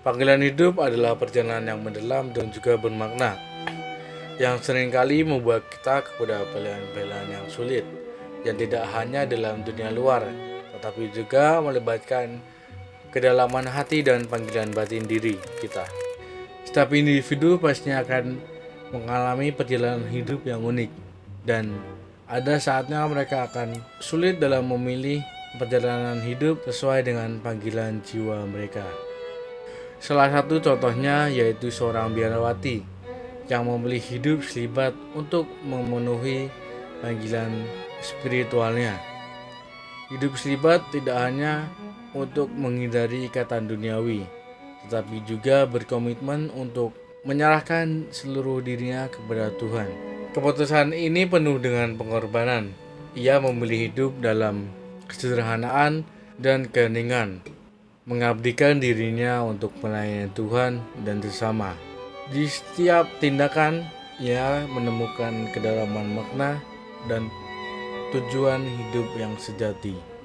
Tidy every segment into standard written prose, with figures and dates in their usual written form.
Panggilan hidup adalah perjalanan yang mendalam dan juga bermakna, yang seringkali membawa kita kepada pilihan-pilihan yang sulit, yang tidak hanya dalam dunia luar, tetapi juga melibatkan kedalaman hati dan panggilan batin diri kita. Setiap individu pastinya akan mengalami perjalanan hidup yang unik, dan ada saatnya mereka akan sulit dalam memilih perjalanan hidup sesuai dengan panggilan jiwa mereka. Salah satu contohnya yaitu seorang biarawati yang memilih hidup selibat untuk memenuhi panggilan spiritualnya. Hidup selibat tidak hanya untuk menghindari ikatan duniawi, tetapi juga berkomitmen untuk menyerahkan seluruh dirinya kepada Tuhan. Keputusan ini penuh dengan pengorbanan. Ia memilih hidup dalam kesederhanaan dan keheningan, mengabdikan dirinya untuk pelayanan Tuhan dan sesama. Di setiap tindakan, ia menemukan kedalaman makna dan tujuan hidup yang sejati.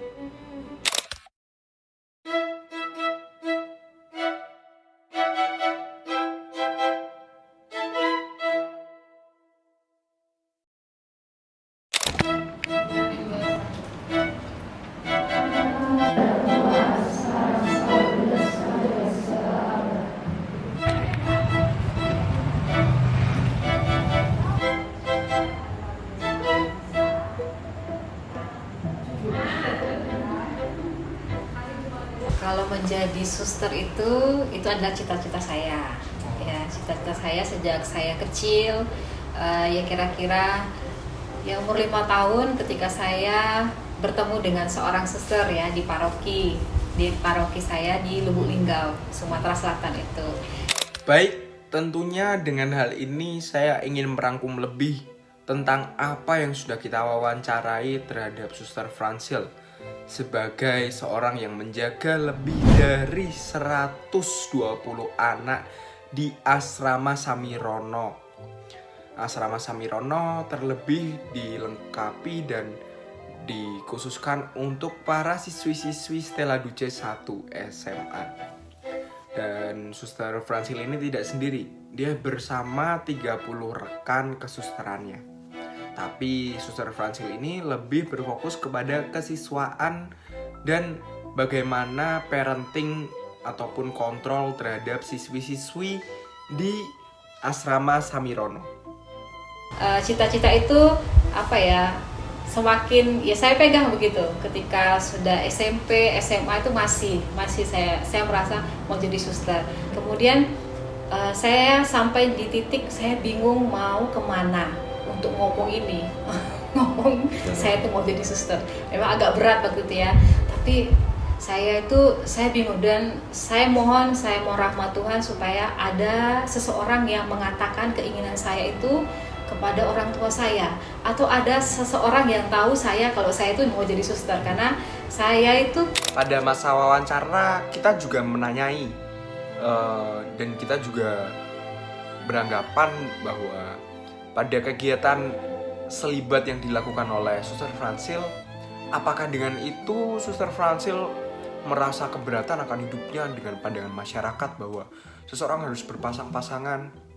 Kalau menjadi suster itu adalah cita-cita saya. Ya, cita-cita saya sejak saya kecil, ya kira-kira ya umur 5 tahun ketika saya bertemu dengan seorang suster ya di paroki saya di Lubuk Linggau, Sumatera Selatan itu. Baik, tentunya dengan hal ini saya ingin merangkum lebih tentang apa yang sudah kita wawancarai terhadap Suster Fransil sebagai seorang yang menjaga lebih dari 120 anak di Asrama Samirono. Asrama Samirono terlebih dilengkapi dan dikhususkan untuk para siswi-siswi Stella Duce 1 SMA. Dan Suster Fransil ini tidak sendiri, dia bersama 30 rekan kesusterannya. Tapi Suster Fransil ini lebih berfokus kepada kesiswaan dan bagaimana parenting ataupun kontrol terhadap siswi-siswi di Asrama Samirono. Cita-cita itu apa ya? Semakin ya saya pegang begitu. Ketika sudah SMP, SMA itu masih saya merasa mau jadi suster. Kemudian saya sampai di titik saya bingung mau kemana untuk ngomong ini. Saya itu mau jadi suster. Memang agak berat waktu itu ya. Tapi saya bingung dan saya mohon rahmat Tuhan supaya ada seseorang yang mengatakan keinginan saya itu kepada orang tua saya, atau ada seseorang yang tahu kalau saya itu mau jadi suster, karena saya itu pada masa wawancara kita juga menanyai dan kita juga beranggapan bahwa pada kegiatan selibat yang dilakukan oleh Suster Fransil, apakah dengan itu Suster Fransil merasa keberatan akan hidupnya dengan pandangan masyarakat bahwa seseorang harus berpasang-pasangan?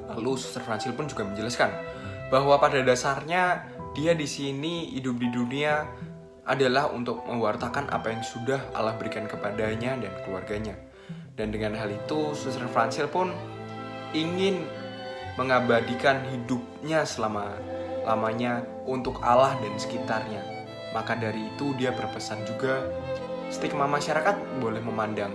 Lalu Suster Fransil pun juga menjelaskan bahwa pada dasarnya dia di sini hidup di dunia adalah untuk mewartakan apa yang sudah Allah berikan kepadanya dan keluarganya. Dan dengan hal itu Suster Fransil pun ingin mengabadikan hidupnya selama-lamanya untuk Allah dan sekitarnya. Maka dari itu dia berpesan juga, stigma masyarakat boleh memandang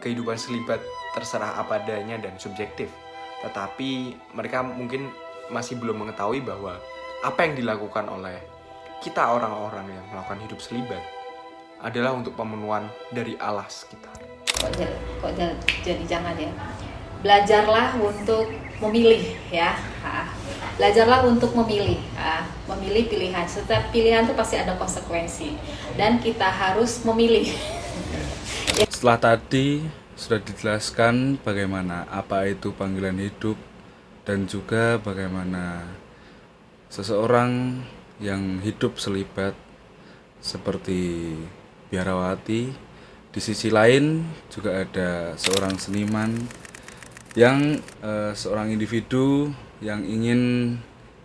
kehidupan selibat terserah apa adanya dan subjektif. Tetapi mereka mungkin masih belum mengetahui bahwa apa yang dilakukan oleh kita orang-orang yang melakukan hidup selibat adalah untuk pemenuhan dari Allah sekitar. Kok jadi jangan ya. Belajarlah untuk memilih ya. Belajarlah untuk memilih pilihan. Setiap pilihan itu pasti ada konsekuensi dan kita harus memilih. Setelah tadi sudah dijelaskan bagaimana apa itu panggilan hidup dan juga bagaimana seseorang yang hidup selibat seperti biarawati Di sisi lain juga ada seorang seniman yang seorang individu yang ingin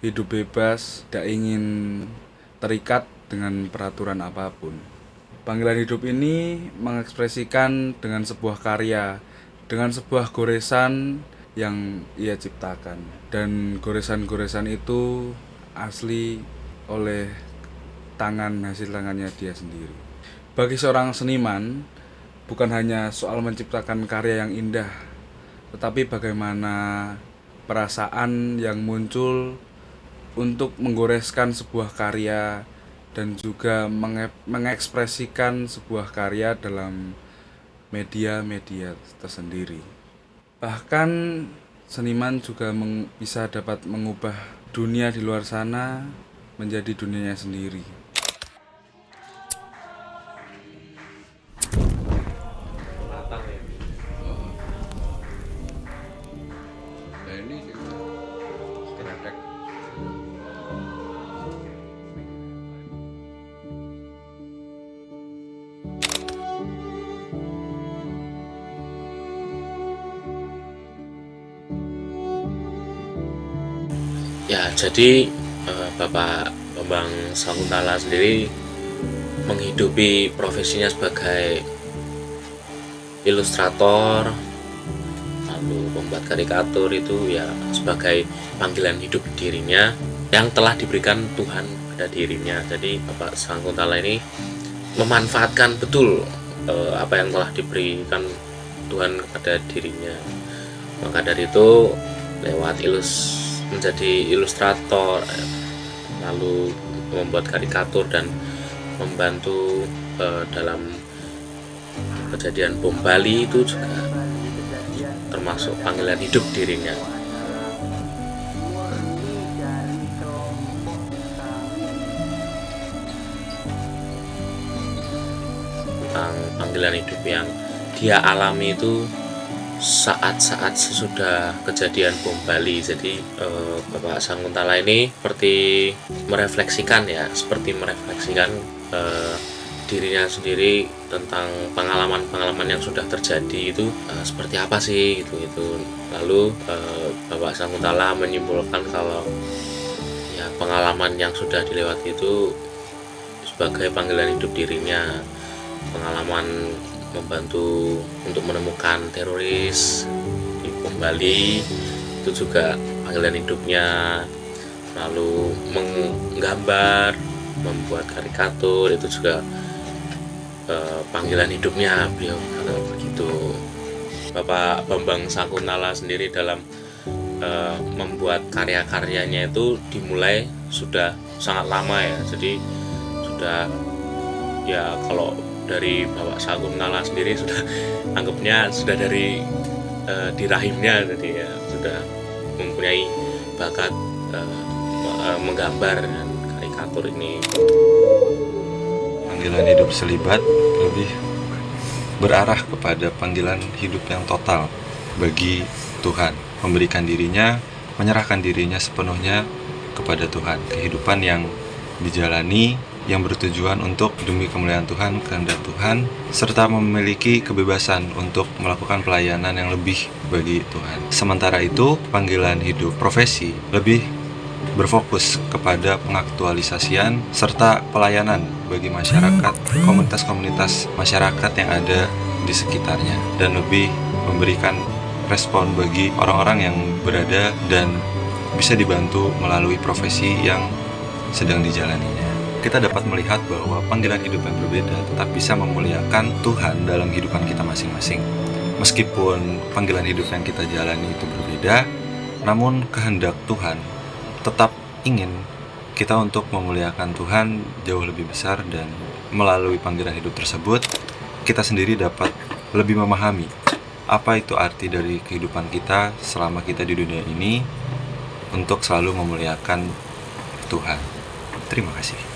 hidup bebas, tidak ingin terikat dengan peraturan apapun. Panggilan hidup ini mengekspresikan dengan sebuah karya, dengan sebuah goresan yang ia ciptakan. Dan goresan-goresan itu asli oleh hasil tangannya dia sendiri. Bagi seorang seniman, bukan hanya soal menciptakan karya yang indah, tetapi bagaimana perasaan yang muncul untuk menggoreskan sebuah karya dan juga mengekspresikan sebuah karya dalam media-media tersendiri. Bahkan seniman juga bisa dapat mengubah dunia di luar sana menjadi dunianya sendiri. Ya, jadi Bapak Bambang Sakuntala sendiri menghidupi profesinya sebagai ilustrator, lalu membuat karikatur itu ya sebagai panggilan hidup dirinya yang telah diberikan Tuhan pada dirinya. Jadi Bapak Sakuntala ini memanfaatkan betul apa yang telah diberikan Tuhan kepada dirinya. Maka dari itu lewat menjadi ilustrator, lalu membuat karikatur dan membantu dalam kejadian bom Bali itu juga termasuk panggilan hidup dirinya. Tentang panggilan hidup yang dia alami itu saat-saat sesudah kejadian bom Bali. Jadi Bapak Sakuntala ini seperti merefleksikan dirinya sendiri tentang pengalaman-pengalaman yang sudah terjadi itu seperti apa sih gitu. Lalu Bapak Sakuntala menyimpulkan kalau ya pengalaman yang sudah dilewati itu sebagai panggilan hidup dirinya, pengalaman membantu untuk menemukan teroris di bom Bali itu juga panggilan hidupnya, lalu menggambar, membuat karikatur itu juga panggilan hidupnya beliau begitu. Bapak Bambang Sakuntala sendiri dalam membuat karya-karyanya itu dimulai sudah sangat lama ya, jadi sudah ya kalau dari Bapak Sakuntala sendiri sudah anggapnya sudah dari di rahimnya, jadi ya sudah mempunyai bakat menggambar dan karikatur ini. Panggilan hidup selibat lebih berarah kepada panggilan hidup yang total bagi Tuhan, memberikan dirinya, menyerahkan dirinya sepenuhnya kepada Tuhan, kehidupan yang dijalani yang bertujuan untuk demi kemuliaan Tuhan, kehendak Tuhan, serta memiliki kebebasan untuk melakukan pelayanan yang lebih bagi Tuhan. Sementara itu, panggilan hidup profesi lebih berfokus kepada pengaktualisasian serta pelayanan bagi masyarakat, komunitas-komunitas masyarakat yang ada di sekitarnya, dan lebih memberikan respon bagi orang-orang yang berada dan bisa dibantu melalui profesi yang sedang dijalaninya. Kita dapat melihat bahwa panggilan hidup yang berbeda tetap bisa memuliakan Tuhan dalam kehidupan kita masing-masing. Meskipun panggilan hidup yang kita jalani itu berbeda, namun kehendak Tuhan tetap ingin kita untuk memuliakan Tuhan jauh lebih besar, dan melalui panggilan hidup tersebut kita sendiri dapat lebih memahami apa itu arti dari kehidupan kita selama kita di dunia ini untuk selalu memuliakan Tuhan. Terima kasih.